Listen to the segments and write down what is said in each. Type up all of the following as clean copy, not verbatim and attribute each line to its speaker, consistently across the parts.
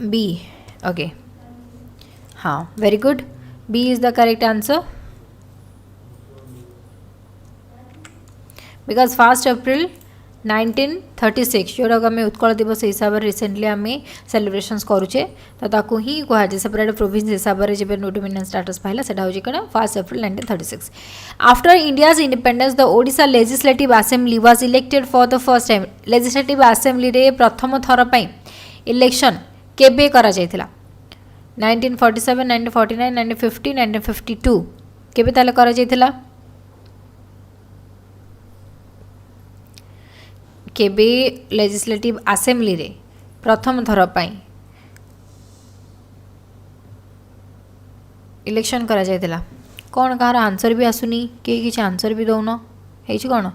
Speaker 1: B. Okay. Very good. B is the correct answer. Because 1st April 1936 जोटा आम उत्कल दिवस हिसाब से रिसेंटली आम सेलिब्रेशंस करुचे तो ताकू ही कहुए सेपरेट प्रोविंस हिसाब से जब डोमिनियन स्टेटस पाइला सेटा होची कण 1st April 1936. After India's independence the Odisha legislative assembly was elected for the first time. Legislative assembly रे प्रथम थर पई इलेक्शन केबे करा जायतिला? 1947, 1949, 1950, 1952 केबे ताले करा जायतिला? केबे लेजिस्लेटिव असेंबली रे प्रथम थर पई इलेक्शन करा जायतिला? कौन कहार आंसर भी आसुनी के किसी आंसर भी दौन है कौन?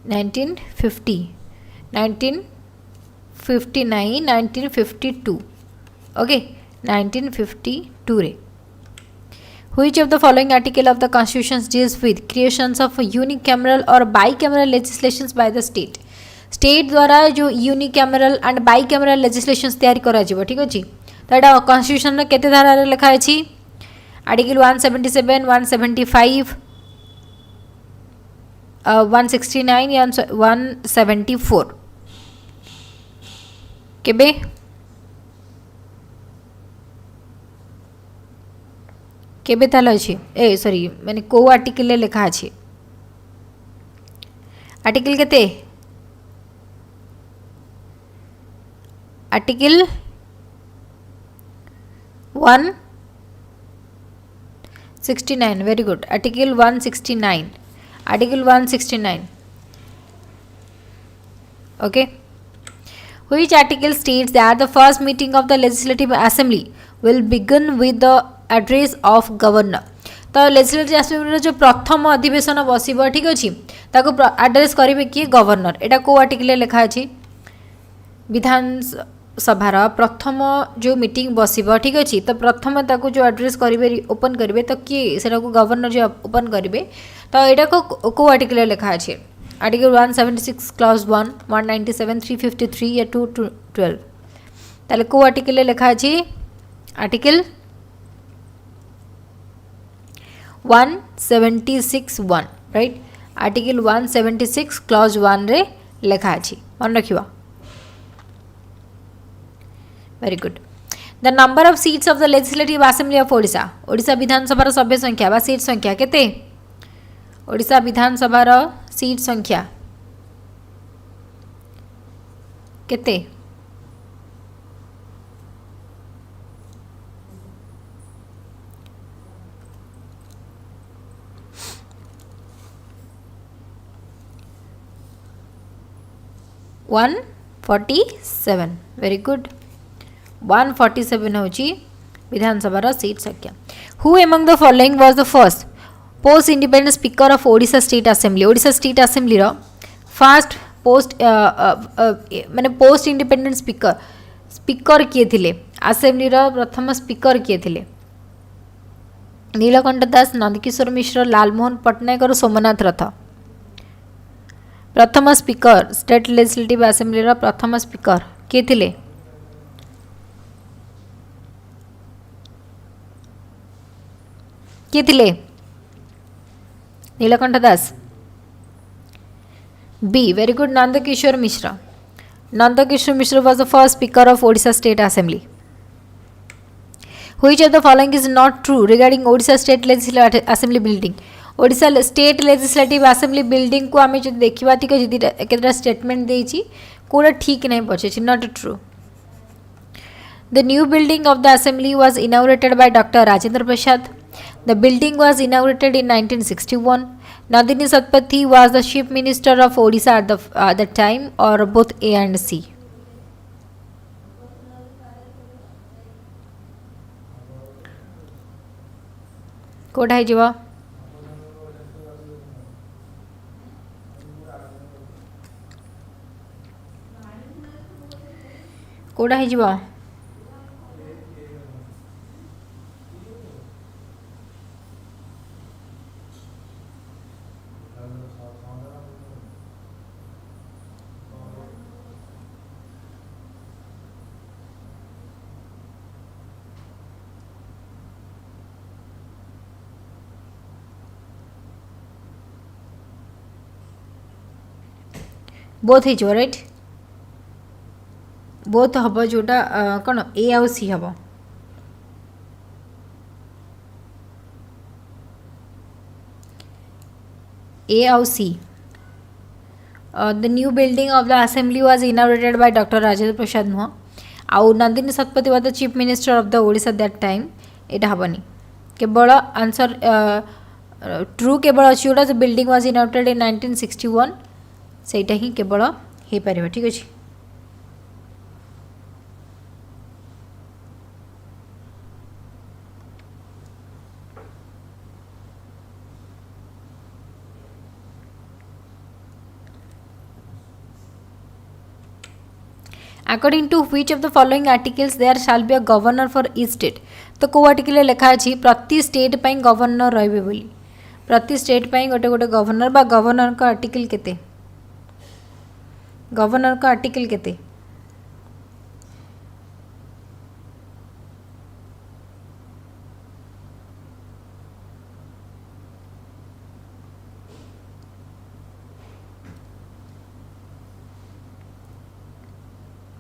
Speaker 1: नाइंटीन 1959, 1952. ओके 1952 रे. Which of the following article of the Constitution deals with creations of unicameral or bicameral legislations by the state? State द्वारा जो यूनिकैमरल एंड बाइकैमरल लेजिस्लेशंस तैयारी करा जिवो. ठीक अछि तो एटा कॉन्स्टिट्यूशन रे केते धारा रे लिखा अछि? आर्टिकल 177, 175, 169 या 174 केबे? केबे ताल अछि? ए सॉरी माने को आर्टिकल ले लिखा अछि? आर्टिकल केते? Article 169. Very good. Article 169. Article 169. Okay. Which article states that the first meeting of the legislative assembly will begin with the address of governor? तो लेजिस्लेटिव असेंबली जो प्रथम अधिवेशन बसिबो. ठीक अछि ताको एड्रेस करिवे कि गवर्नर. एटा को आर्टिकल ले लिखा अछि? विधान सभार प्रथम जो मीटिंग बसिबो. ठीक अछि तो प्रथम ताको जो एड्रेस करिवे ओपन करिवे तो कि सेटा को गवर्नर जो ओपन करिवे तो एटा को आर्टिकल ले लिखा अछि? आर्टिकल 176 क्लॉज 1, 197, 353 या 212 ताले को आर्टिकल ले लिखा अछि? Article 176(1) right. आर्टिकल 176 क्लॉज 1 रे लिखा अछि. मन रखिबा. Very good. The number of seats of the legislative assembly of Odisha. Odisha विधानसभा सभ्य संख्या बा सीट संख्या केते? ओडिशा विधानसभा सीट संख्या केते? वन 47. Very good. 147 होची विधानसभा सीट संख्या. Who among the following was the first post independent speaker of Odisha state assembly? Odisha state assembly रो फर्स्ट पोस्ट माने पोस्ट इंडिपेंडेंट स्पीकर किए थिले? असेंबली रो प्रथम स्पीकर किए थिले? नीलकंठ दास, नंदकिशोर मिश्र, लालमोहन पट्टनायक और सोमनाथ रथ. प्रथम स्पीकर स्टेट लेजिस्लेटिव असेंबली रो प्रथम स्पीकर किए थिले? किए थिले? Nilakantha Das. B. Very good. Nandakishore Mishra. Nandakishore Mishra was the first speaker of Odisha State Assembly. Which of the following is not true regarding Odisha State Legislative Assembly building? Odisha State Legislative Assembly building को आमे जो देखिबा ठीक अछि केतरा स्टेटमेंट देछि कोडा ठीक नै पछे not true. The new building of the assembly was inaugurated by Dr. Rajendra Prasad. The building was inaugurated in 1961. Nandini Satpathy was the chief minister of Odisha at the time, or both A and C? Code है जीवा. Code है जीवा. Both हो right both हम जोटा कौन ए आउ सी हम ए आउ C the new building of the assembly was inaugurated by doctor Rajendra Prasad नुह आउ Nandini Satpathy was the chief minister of the Odisha that time एटा हबनी केवल आंसर ट्रू केवल अच्छी जोटा बिल्डिंग वाज इनॉग्रेटेड इन 1961 सेटा ही केवल हो पार ठीक अच्छे according to which of the following articles there shall be a governor for each state तो को आर्टिकल लिखा अछि प्रति स्टेट पई गवर्नर रहबे बोली प्रति स्टेट पई गोटे गोटे गवर्नर बा गवर्नर का आर्टिकल केते गवर्नर का आर्टिकल केते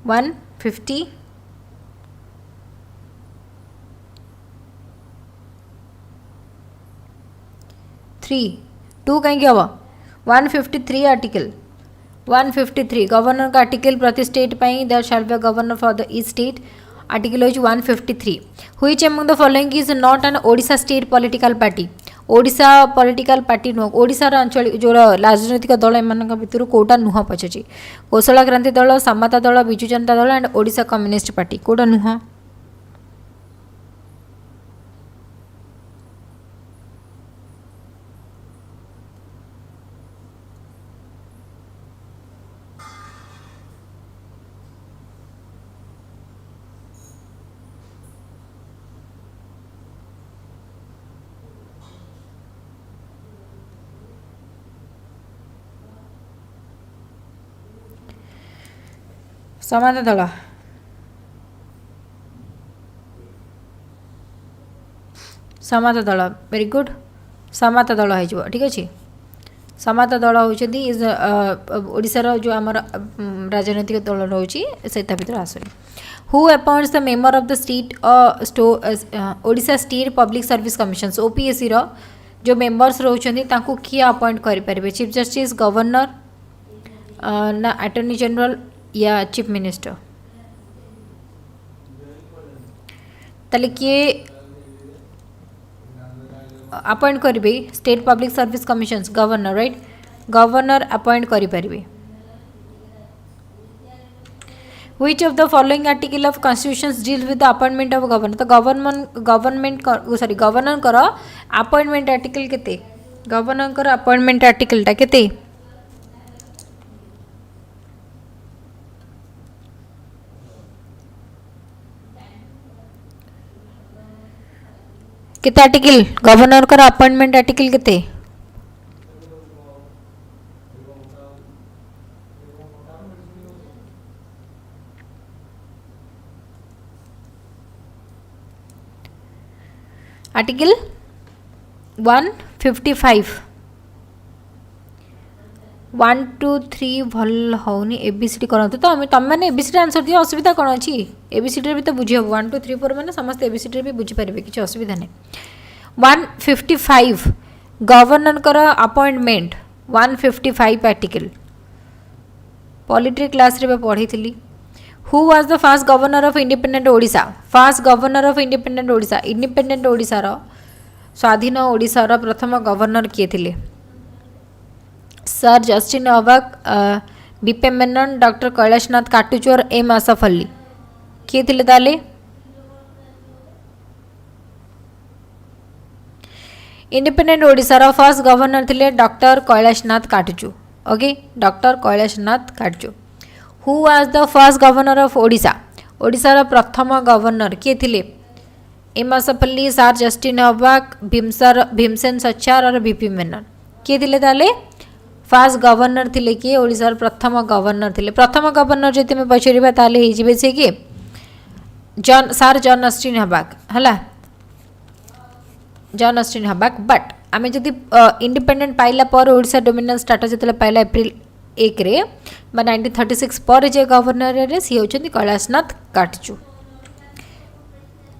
Speaker 1: वन 50 3 2 कहीं हम 153 आर्टिकल 153 गवर्नर का आर्टिकल प्रति स्टेट पाई there shall be a governor for the each state article होची 153 which among the following is not an Odisha state political party Odisha political party नुह ओडिशार आंचलिक जो राजनैतिक दल एम भितर कोटा नुह पचार कौशला क्रांति दल समता दल Biju Janata Dal and Odisha communist party कोटा नुह समता दल समता दल वेरी गुड समता दल हो ठीक अच्छे समता दल होती इज ओडिशार जो आमर राजनैतिक दल रोचे से भर आस who appoints the member of the state Odisha state public service commission OPSC रो जो मेंबर्स रोचंती तांको किए अपॉइंट करें चीफ जस्टिस गवर्नर ना अटॉर्नी जनरल या चीफ मिनिस्टर ताले किए अपॉइंट करेंगे state public service commissions governor right governor appoint करें which of the following article of constitutions deals with the appointment of governor तो गवर्नर कर appointment article केते governor कर अपॉइंटमेंट आर्टिकल टा केते केते आर्टिकल गवर्नर कर अपॉइंटमेंट आर्टिकल केते आर्टिकल 155 1 2 3 भल होनी एबीसीडी करते तो तुम मैंने एबीसीडी आंसर दियो असुविधा कौन अच्छी एबीसीडी भी तो बुझी हम 1 2 3 4 मैंने समस्त एबीसीडी भी बुझीपारे किसी असुविधा नहीं 155 गवर्नर कर अपॉइंटमेंट 155 आर्टिकल पॉलिटी क्लास रे पढ़ी थी who was the first governor of independent Odisha first governor of independent Odisha रो स्वाधीन ओडिशा रो प्रथम गवर्नर किए थिले सर जस्टिन अवाक बीपी मेनन डॉक्टर कैलाशनाथ काटुचोर एम आसफ अली किए थिले ताले इंडिपेंडेंट ओडिशा रो फर्स्ट गवर्नर थिले doctor Kailashnath Katju okay doctor Kailashnath Katju who was the first governor of Odisha Odisha रो प्रथम गवर्नर किए थिले M Asaf Ali sir Justin अवाक भीमसेन सचार और बीपी मेनन किए थिले ताले फर्स्ट गवर्नर थिले किए ओडिशा रो प्रथम गवर्नर थिले प्रथम गवर्नर जति में पचरिबा ताले हे जिवे से कि सर जॉन ऑस्टिन हबाक हला जॉन ऑस्टिन हबाक बट आमे जदि इंडिपेंडेंट पाइला पर ओडिशा डोमिनेंस स्टेटस जतले पाइला अप्रैल एक रे 1936 पर जे गवर्नर रे सी होचंदी Kailashnath Katju.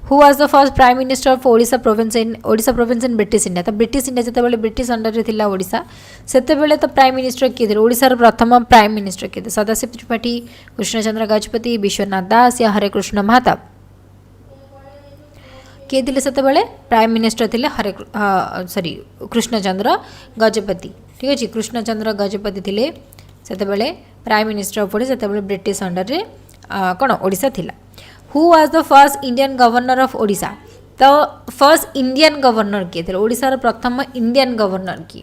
Speaker 1: Who was the first prime minister of Odisha province in British India. तो ब्रिटिश इंडिया जिते ब्रिटिश अंडर रे थिला ओडिशा सेते तो प्राइम मिनिस्टर किए थे ओडिशार प्रथम प्राइम मिनिस्टर किए थे सदाशिव त्रिपाठी, कृष्णचंद्र गजपति, विश्वनाथ दास या हरे कृष्ण महाताब किए थे से प्राइम मिनिस्टर थे सॉरी कृष्णचंद्र गजपति. ठीक अच्छे कृष्णचंद्र गजपति थे से प्राइम मिनिस्टर ऑफ ओडिशा से ब्रिटिश अंडर रे कौन ओडिशा थिला. Who was the first Indian governor of Odisha. तो फर्स्ट इंडियन गवर्नर किए थे ओडिशार प्रथम इंडियन गवर्नर की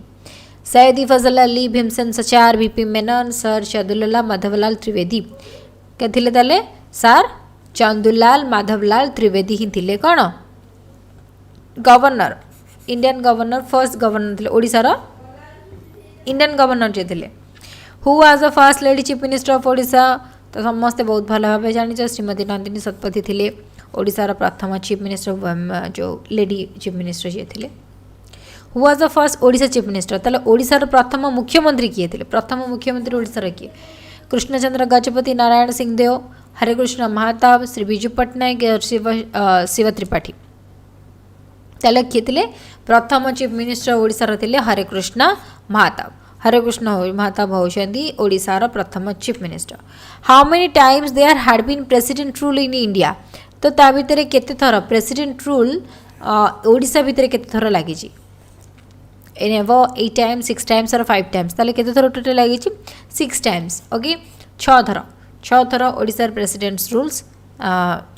Speaker 1: सैयदी फजल अली, भीमसेन सचार, वीपी मेनन, सर चंदुलाल माधवलाल त्रिवेदी क्या थे ताले सर चंदुलाल माधवलाल त्रिवेदी ही थे कौन governor Indian governor first governor थे ओडिशार इंडियन गवर्नर जे थे. Who was the first lady chief minister of Odisha. तो समस्ते बहुत भल भाव जानी श्रीमती नंदिनी शतपथी थे ओडिशार प्रथम चीफ मिनिस्टर जो लेडी चीफ मिनिस्टर जी थे. Who was the first Odisha chief minister. ताले ओडिशार प्रथम मुख्यमंत्री किए थे प्रथम मुख्यमंत्री ओडिशार किए कृष्णचंद्र गजपति, नारायण सिंहदेव, हरेकृष्ण महाताब, श्री विजु पट्टनायक और शिव त्रिपाठी. ताले किए थे प्रथम चीफ मिनिस्टर ओडिशार थे हरेकृष्ण महाताब. हरेकृष्ण महाताब होती ओडिशार प्रथम chief minister. How many times there had been president rule in India. तो ता भितर केते थर प्रेसिडेंट रूल ओडिशा भितर केते थर लगी इन एव 8 टाइम्स 6 टाइम्स और 5 टाइम्स ताले केते थर टोटल लगी 6 टाइम्स. ओके 6 थर ओडिशार प्रेसिडेंट्स रूल्स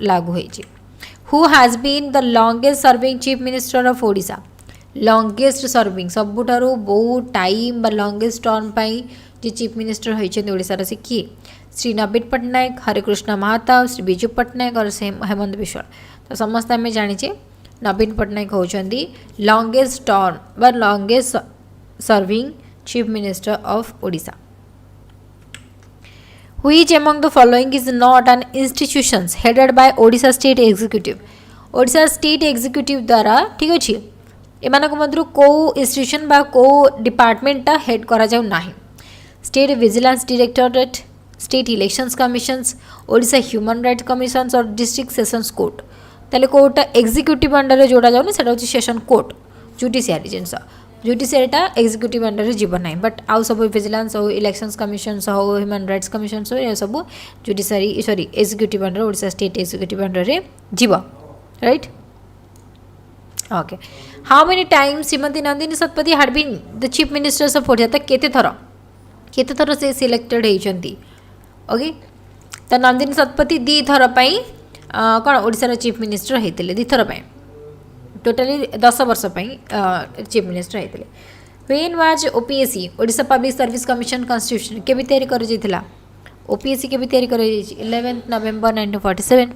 Speaker 1: लागू होइछि. Who has been the longest serving chief minister of Odisha. Longest serving सबुठारु बहुत टाइम लॉन्गेस्ट टर्म पाई जे चीफ मिनिस्टर होइछन ओडिशार से किए श्री नवीन पट्टनायक, हरेकृष्ण महाताब, श्री विजु पट्टनायक और हेमंत बिश्वाल. तो समस्त आम जाचे नवीन पट्टनायक होचंदी longest term longest serving chief minister of Odisha. Which among the following is not an institution headed by Odisha State Executive. Odisha State Executive द्वारा ठीक अच्छे एमानक मध्य को इंस्टीट्यूशन बा को डिपार्टमेंट हेड करा जाउ नाही. State vigilance directorate, state elections commissions, Odisha human rights commissions और डिस्ट्रिक्ट सेशंस कोर्ट. ताले कोर्ट एग्जीक्यूटिव अंडर जोड़ा जाउनी सेटा होची सेशन कोर्ट जुडिशियरी जिनस जुडिशियरीटा एग्जीक्यूटिव अंडर रे जीवन नाही बट आउ सब विजिलेंस हो इलेक्शंस कमिशंस हो ह्यूमन राइट्स कमिशंस हो ये सब judiciary sorry executive under Odisha state executive under रे जीव right. Okay how many times Shrimati Nandini Satpathy had been the chief ministers of Odisha. तो केते थर से सिलेक्टेड होइचंती. ओके तो नंदिनी शतपथी 2 थर पई कौन ओडिशार चीफ मिनिस्टर होते 2 थर पई टोटाली 10 वर्ष चीफ मिनिस्टर होते. When was OPSC Odisha public service commission constitution केबे तैयारी कर जाइथिला. ओपीएससी केबे तैयारी कर 11 नवंबर 1947,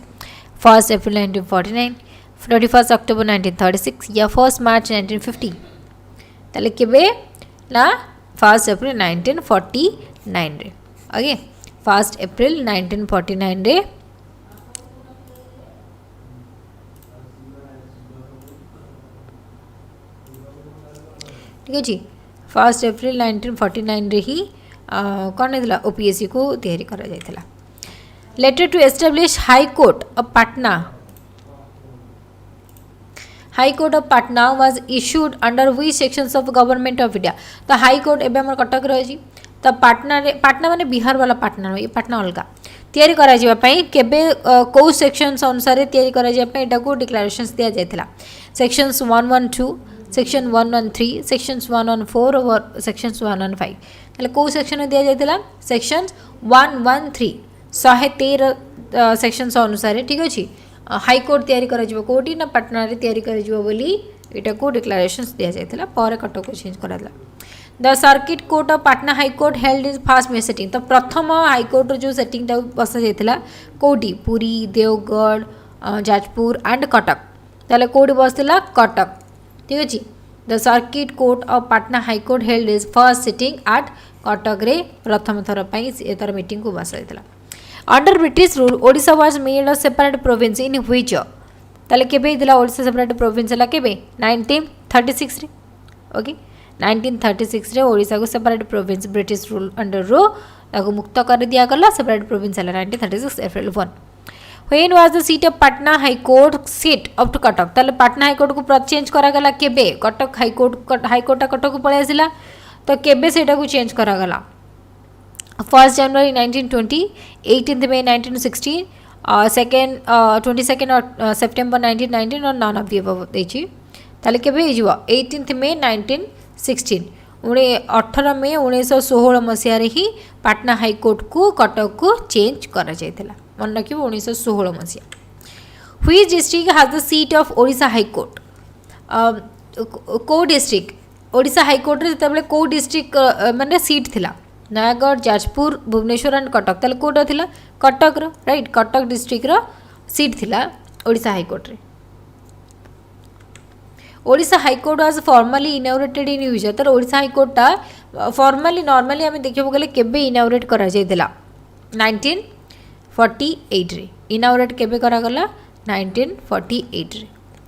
Speaker 1: 1 अप्रैल 1949, 21 अक्टोबर 1936 या 1 मार्च 1950. ताले केबे ना 1 अप्रैल 1949 रे. ओके 1 अप्रैल 1949 रे ठीक अच्छे 1 अप्रैल 1949 रे ही कौन है ओपीएससी को तैयारी करा जाइथिला. Letter to establish high court of Patna. High court of Patna was issued under which sections of government of India. तो हाई कोर्ट एबे हमर कटक रही तो पाटना माने बिहार वाला पाटना ये पाटना अलगा तैयारी करा जिबा पई केबे को सेक्शंस अनुसार तैयारी करा जिबा पई एटा को डिक्लेरेशंस दिया जाइथिला. सेक्शंस 112 सेक्शन 113 सेक्शंस 114 और सेक्शंस 115 ताले को सेक्शन दिया जाइथिला सेक्शंस 113 113 सेक्शंस अनुसार ठीक अछि हाई कोर्ट तैयारी करा जिवो कोटी ना पटना रे तैयारी करा जिवो बोली एटा को डिक्लेरेशंस दिया जाइथिला पर कटक को चेंज कराला. The circuit court of Patna high court held is first may setting. तो प्रथम हाई कोर्ट जो सेटिंग टा बसा जाइथिला कोटी पुरी देवगढ़ जाजपुर एंड कटक. ताले कोडी बसतिला कटक ठीक अच्छे. The circuit court of Patna high court held is first sitting at Cuttack रे प्रथम थर पई तार मीटिंग को बसा जाइथिला. Under British rule Odisha was made a separate province in which. ताले केबे दिला ओडिशा सेपरेट प्रोविंस ला केबे 1936 रे. ओके 1936 रे ओडिशा को separate province British rule under रो ताको मुक्त कर दिया गला सेपरेट प्रोविंस हला 1936 April 1. When was the seat of Patna High Court seat up to Cuttack? ताले पटना हाई कोर्ट को प्रत चेंज करा गला केबे कटक हाई कोर्ट कटक को पळे आसिला तो केबे सेटा को चेंज करा गला 1st January 1920 18th May 1916 22nd September 1919 और none of the above देछि ताले केबे हिजो 18th May 1916 18 मे 1916 मसीह रे ही पटना हाई कोर्ट को कटक को चेंज करा जायतिला मन रखिबो 1916 मसीह which district has the seat of Odisha high court को डिस्ट्रिक्ट ओडिशा हाई कोर्ट रे तबले को डिस्ट्रिक्ट माने सीट थिला नयागढ़ जाजपुर भुवनेश्वर एंड कटक तले कोटा थिला कटक रो राइट कटक डिस्ट्रिक्ट रो सीट थिला ओडिशा हाई कोर्ट रे Odisha high court was formally inaugurated in यूज तर ओडिशा हाई कोर्ट टा फॉर्मली नॉर्मली आमे देखिबो गले केबे इनॉग्रेट करा जायतिला 1948 रे इनॉग्रेट केबे करा गला 1948 रे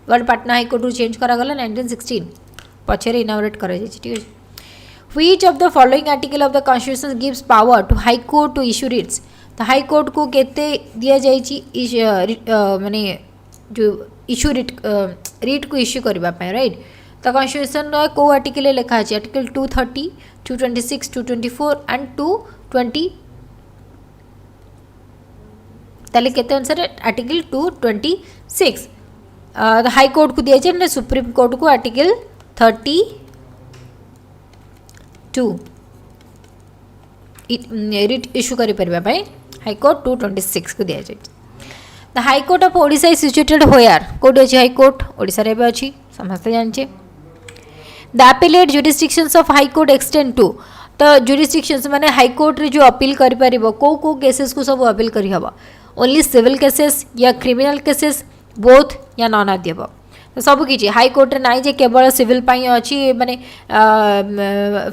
Speaker 1: but Patna high court change करा गला 1916 पछरे इनॉग्रेट करा जाय ठीक है which of the following article of the constitution gives power to high court to issue writs तो हाई कोर्ट को केते दिया जायछि माने जो इश्यू रिट को इश्यू करबा पय राइट तो कॉन्स्टिट्यूशन रो को आर्टिकल लिखा अछि आर्टिकल 230 226 224 एंड 220 ताले केते अनुसार आर्टिकल 226 हाई कोर्ट को दिया जाय सुप्रीम कोर्ट को आर्टिकल 32 रिट इश्यू करि परबा पय हाई कोर्ट 226 को दिया जाय the high court of Odisha is situated होयर कोड अछि हाई कोर्ट ओडिशा रे अछि समस्त जानछे the appellate jurisdictions of high court extend to तो जुरिसडिक्शंस माने हाई कोर्ट रे जो अपील करि परिबो को केसेस को सब अपील करि हबो ओनली सिविल केसेस या क्रिमिनल केसेस बोथ या नॉन ऑफ देबो तो सब किछि हाई कोर्ट रे नाइ जे केवल सिविल पई अछि माने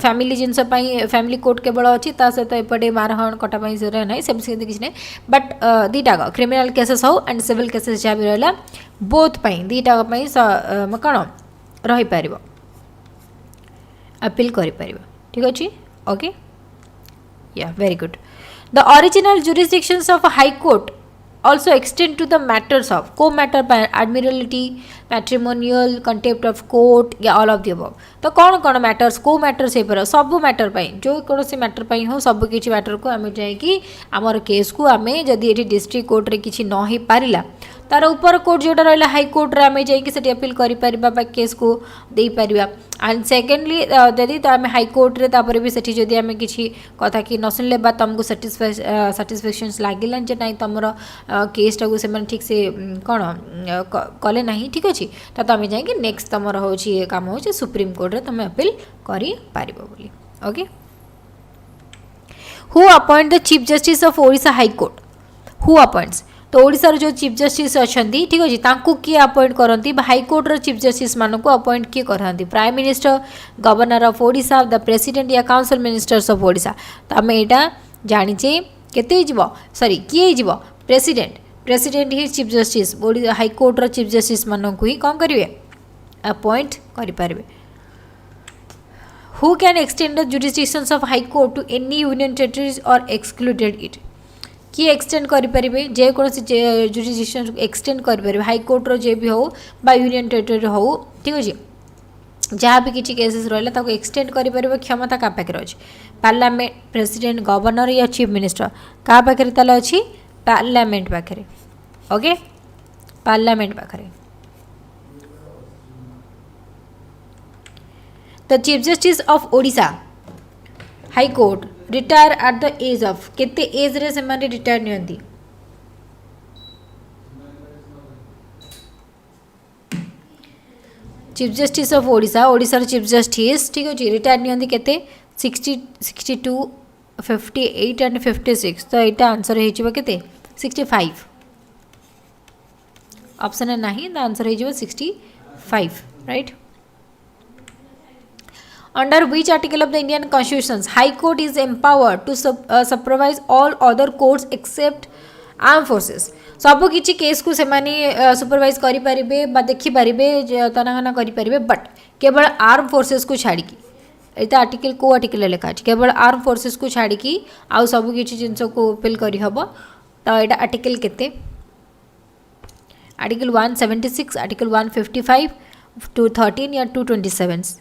Speaker 1: फैमिली जिंस पई फैमिली कोर्ट केवल अछि ता सहित एपटे मारहण कटा पई से नाइ सब से किछि नै बट दीटा क्रिमिनल केसेस हो एंड सिविल केसेस जा भी रहला बोथ पई दीटा पई कोन रहि परिबो अपील करि परिबो ठीक अछि ओके या very good the original jurisdictions of high court also extend to the matters of co matter by admiralty matrimonial contempt of court या all of the above तो कौन मैटर्स को मैटर्स पर सब मैटर पाई जो कौन से मैटर पाई हो सब किछि मैटर को आमे जाय कि हमर केस को आमे जदी एठी डिस्ट्रिक्ट कोर्ट रे किछि न ही पारिला तार ऊपर कोर्ट जोटा रहला हाई कोर्ट रे आमे जाय कि सेठी अपील करि परिबा बा केस को देई परिबा एंड सेकेंडली जदी तो आमे हाई कोर्ट रे तापर भी सेठी जदी आमे किछि कथा कि न सुनले बा तुमको सैटिस्फैक्शंस लागिला जे नै तमरो केस टा को से मन ठीक से कोन कले नाही ठीक अछि त आमे जाय कि नेक्स्ट तमरो होछि काम होछि सुप्रीम कोर्ट रे तमे अपील करि पारिबो बोली okay who appoint the chief justice of Odisha high court who appoints तो ओडिशा रो जो चीफ जस्टिस अछंती ठीक अछि तांकू की अपॉइंट करंती हाई कोर्ट रो चीफ जस्टिस मानको को अपॉइंट की करंती prime minister governor of Odisha the president या काउंसिल मिनिस्टर्स ऑफ ओडिशा त हमें एटा जानि जे केते हिजबो सॉरी की हिजबो प्रेसिडेंट ही चीफ जस्टिस हाई कोर्ट रो चीफ जस्टिस मानको ही कोन करिवे अपॉइंट करि पारिबे who can extend the jurisdictions of high court to any union territories or excluded it किए एक्सटेंड करें जे कौन जुरिसडिक्शन एक्सटेंड करें हाई कोर्ट रो जे भी हो बा यूनियन टेरिटरी हो ठीक अच्छे जहाँ भी किसी केसेस रहा एक्सटेंड करें क्षमता क्या पाखे अच्छे पार्लियामेंट प्रेसिडेंट गवर्नर या चीफ मिनिस्टर क्या पाखे अच्छी पार्लियामेंट पाखे ओके पार्लियामेंट पाखे the chief justice of Odisha high court retire at the age of केते एज रे से माने रिटायर नियंती chief justice of Odisha Odisha रो चीफ जस्टिस ठीक अछि रिटायर नियंती केते 60 62 58 एंड 56 तो एटा आंसर हे जिवो केते 65 ऑप्शन है नाही द आंसर हे जिवो 65 right Under which article of the Indian Constitution High Court is empowered to supervise all other courts except armed forces? सब किछि केस को से माने सुपरवाइज करि परिबे बा देखि परिबे तनागना करि परिबे बट केवल आर्म फोर्सेस को छाड़ी की ये आर्टिकल को आर्टिकल लिखा है केवल आर्म फोर्सेस को छाड़ी की आउ सब किसी जिनस को फिल कर हम तो यहाँ आर्टिकल केते आर्टिकल 176 आर्टिकल 155 213 या 227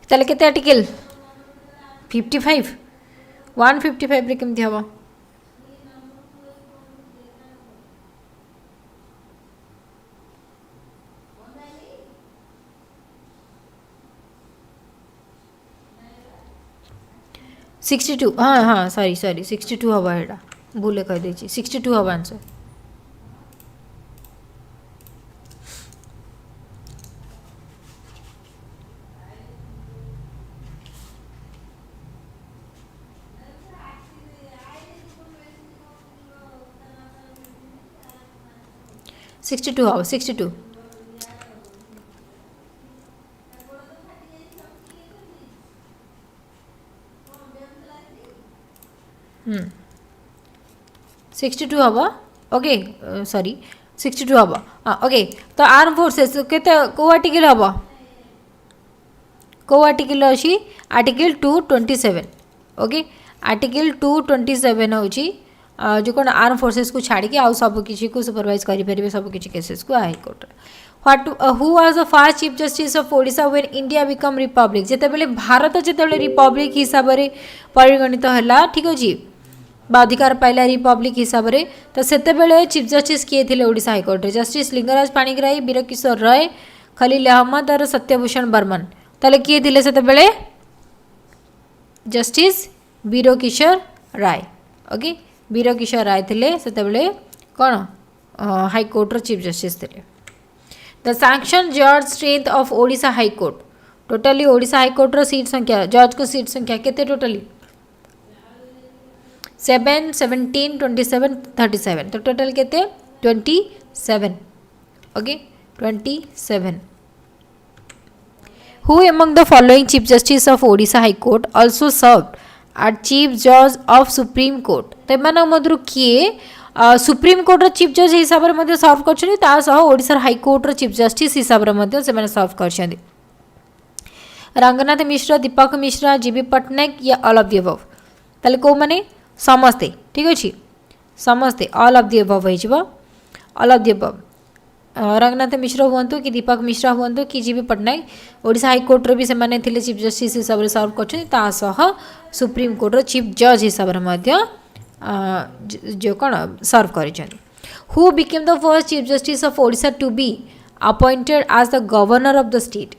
Speaker 1: ताले केते आर्टिकल 55 155 रे केमती हबो 62 हाँ हाँ सॉरी 62 हवा एटा भूले कह देछि 62 हवा आंसर सिक्सटी टू हवा 62 62 हवा ओके सॉरी 62 हवा हाँ ओके तो आर्म फोर्सेस केते को आर्टिकल हवा को आर्टिकल अछि आर्टिकल 227 ओके आर्टिकल 227 होची जो कौन आर्म फोर्सेस को छाड़ी के आउ सब किसी को सुपरवाइज करि परिबे सब किसी केसेस को high court what who was the first chief justice of Odisha when India become Republic जेते बेले भारत जेते बेले रिपब्लिक हिसाब रे परिगणित हला ठीक अछि बा अधिकार पाइला रिपब्लिक हिसाब रे तो सेते बेले चीफ जस्टिस किए थिले ओडिशा हाई कोर्ट रे जस्टिस लिंगराज पाणिग्राही वीरकिशोर राय खलील अहमद और सत्यभूषण बर्मन ताले किए थिले सेते बेले जस्टिस वीरकिशोर राय ओके वीरकिशोर राय थिले सेते बेले कोन हाई कोर्ट रो चीफ जस्टिस थिले द सैंक्शन जज strength of Odisha high court totally Odisha high court रो सीट संख्या जज को सीट संख्या केते टोटली 7 17 27 37 तो टोटल केते 27 okay 27 who among the following chief justice of Odisha High Court also served as chief judge of Supreme Court तो एमान मधुर किए सुप्रीम कोर्ट रो चीफ जज हिसाब रे मध्ये सर्व करछनी ता सह ओडिशा हाई कोर्ट रो चीफ जस्टिस हिसाब रे मध्ये से माने सर्व करछनी रंगनाथ मिश्र दीपक मिश्र जीबी पटनायक या ऑल ऑफ द अबव ताले को माने समस्ते ठीक अच्छे समस्ते ऑल ऑफ द अबव हो all of the above Ranganath Mishra हुंतु कि दीपक मिश्र हुंतु कि GB Patnaik Odisha high court रो भी से माने थिले चीफ जस्टिस हिसाब रे सर्व करछनी ता सह सुप्रीम कोर्ट रो चीफ जज हिसाब रे मध्ये जो कौन सर्व कर who became the first chief justice of Odisha to be appointed as the governor of the state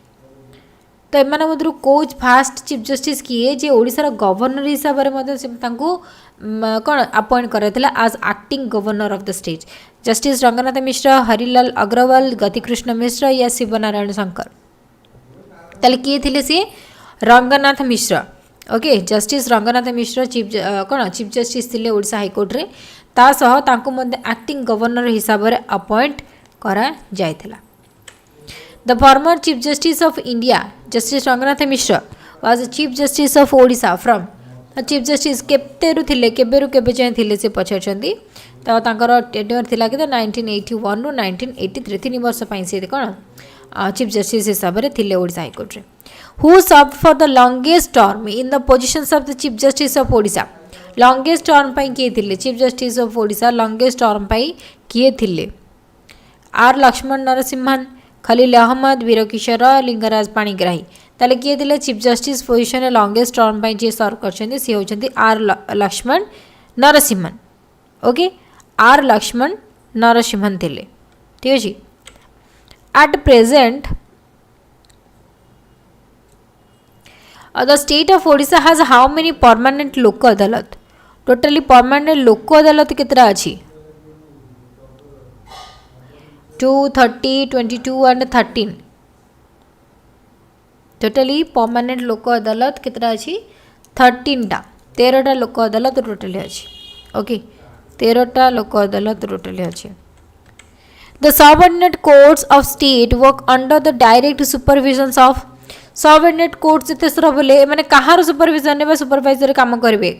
Speaker 1: तो एम मध्य कौ फास्ट चीफ जस्टिस किए जे ओडिशार गवर्नर हिसाब से कौन अपॉइंट कराइला as acting governor of the state justice Ranganath Mishra Harilal Agrawal Gatikrishna Mishra या शिवनारायण शंकर ताले किए थिले सी Ranganath Mishra okay justice Ranganath Mishra chief कौन चीफ जस्टिस थिले ओडिशा हाई कोर्ट रे ता सह तांको मध्ये एक्टिंग गवर्नर हिसाब रे अपॉइंट करा जायथिला the former chief justice of India justice Ranganath Mishra was chief justice of Odisha from chief justice केतेरु थिले केबेरु केबे जाय थिले से पछरछंती तो तांकर टेन्योर थिला कि 1981 रु 1983 3 वर्ष पई से कोन चीफ जस्टिस हिसाब रे थिले ओडिशा हाई कोर्ट रे who serve for the longest term in the positions of the chief justice of Odisha longest term पई किए थिले chief justice of Odisha longest term पई किए थिले आर लक्ष्मण नरसिम्हन खलील अहमद वीरकिशोर लिंगराज पाणिग्राही ताले किए थिले चीफ जस्टिस पोजीशन रे लॉन्गेस्ट टर्म पई जे सर्व करछन्ती से होछन्ती R Lakshman Narasimhan okay R Lakshman Narasimhan थिले ठीक अछि at present the state of Odisha has how many permanent लोक अदालत टोटली परमानेंट लोक अदालत केतरा अछि 2 30 22 एंड 13 टोटली परमानेंट लोक अदालत केतरा अछि 13 टा 13 टा लोक अदालत टोटली अछि ओके 13 टा लोक अदालत टोटली अछि The subordinate courts of state work under the direct supervisions of subordinate court से तेसर बोले माने कहार सुपरविजन ने सुपरवाइजर काम करेंगे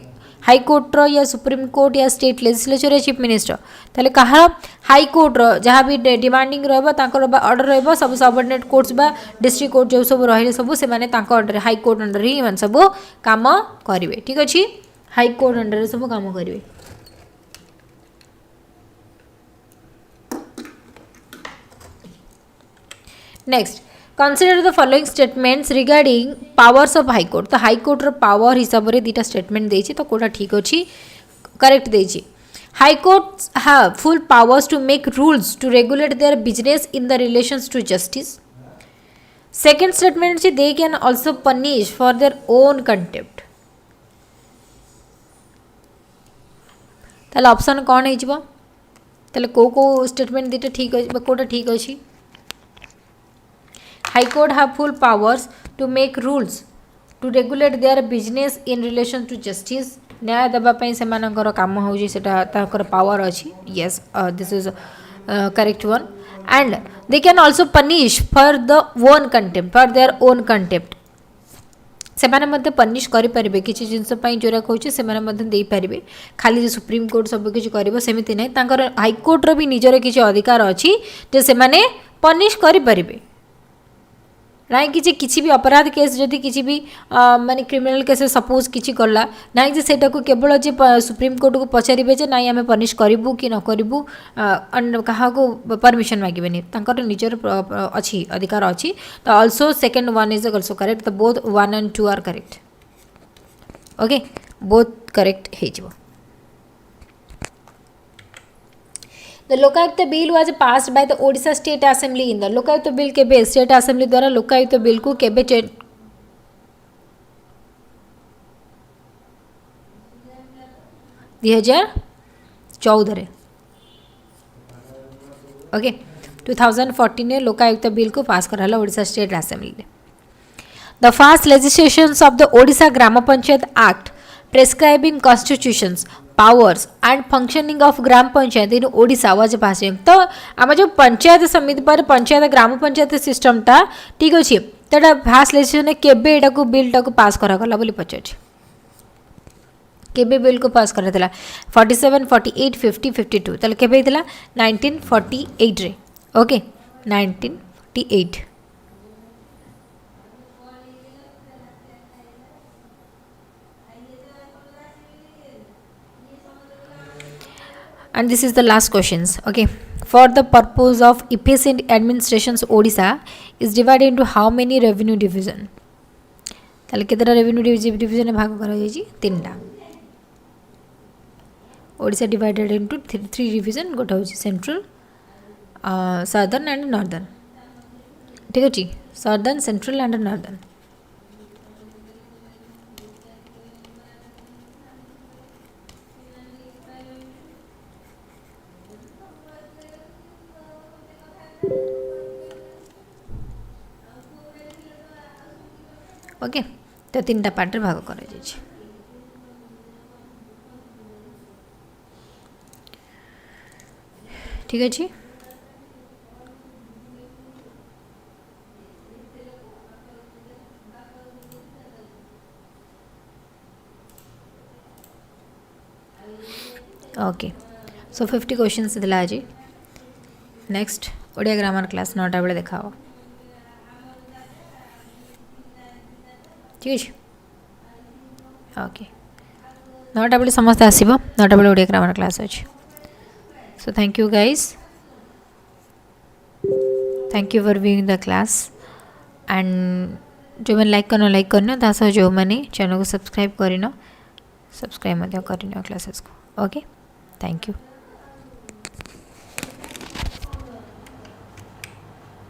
Speaker 1: हाई कोर्ट रो या सुप्रीम कोर्ट या स्टेट लेजिस्लेचर या चीफ मिनिस्टर ताले कहार हाई कोर्ट रो जहाँ भी डिमांडिंग रहबो तांकर ऑर्डर रहबो सब सबऑर्डिनेट कोर्ट्स बा डिस्ट्रिक्ट कोर्ट जो सब रहिले सब से माने तांकर अंडर हाई कोर्ट अंडर ही मान सब काम करेंगे ठीक अछि हाई कोर्ट अंडर सब काम करेंगे next consider the following statements regarding powers of high court तो high court रो power हिसाब रे दीटा statement देछि तो कोटा ठीक अछि correct देछि high courts have full powers to make rules to regulate their business in the relations to justice second statement अछि they can also punish for their own contempt ताले option कोन हे जिवो ताले को statement दीटा ठीक अछि कोटा ठीक अछि High Court have full powers to make rules to regulate their business in relation to justice. न्याय देबा पई से मानकर काम होउची सेटा ताकर पावर अछि yes this is correct one and they can also punish for the own contempt for their own contempt से माने मध्ये पनिश करि परिबे किछि जिंस पई जोरा कहउची से माने मध्ये देई परिबे खाली जे सुप्रीम कोर्ट सब किछि करबो सेमिति नै तांकर हाई कोर्ट रो भी निजर किछि अधिकार अछि जे से माने पनिश करि परिबे ना कि किसी भी अपराध केस जदि किसी भी माने क्रिमिनल केस सपोज किसी करला ना कि सेटा को केवल जे सुप्रीम कोर्ट को पचारिबे जे नाइ आमे पनिश करिबु कि न करिबु कहा को परमिशन मागिबेनी तांकर निजर अछि अधिकार अछि तो also second one is also correct तो both 1 and 2 are correct okay both correct हे जिवो The Lokayukta bill was passed by the Odisha State Assembly in the Lokayukta bill केबे State Assembly द्वारा Lokayukta bill को केबे 2014 रे okay 2014 ने Lokayukta bill को पास कराला ओडिशा स्टेट असेंबली ने the fast legislations of the Odisha gram panchayat act prescribing constitutions powers and functioning of gram panchayat in Odisha was passing तो आम जो पंचायत समिति पर पंचायत ग्राम पंचायत सिस्टम टा ठीक अछि तडा फास्ट लेजिस्लेशन केबे एटा को बिल टा को पास करा गला बोली पचाछ केबे बिल को पास करा देला 47 48 50 52 तले केबे दिला 1948 रे okay 1948 and this is the last questions okay for the purpose of efficient administrations Odisha is divided into how many revenue division ताले केतरा revenue division भाग करा जाई छी तीनटा Odisha divided into three division गोटा होची central southern and northern ठीक अछि southern central and northern okay तो तीनटा पार्ट भाग करा जाय छै ठीक अछि ओके सो 50 क्वेश्चंस दिला आज नेक्स्ट ओडिया ग्रामर क्लास 9टा बेले देखाओ ठीक है ओके 9टा बेले समस्त आसीबो 9टा बेले ओडिया ग्रामर क्लास अछि so thank you guys thank you for viewing the class and जो मैंने लाइक करना ता सह जो मैंने चैनल को सब्सक्राइब करना सब्सक्राइब मध्य करना क्लासेस को ओके थैंक यू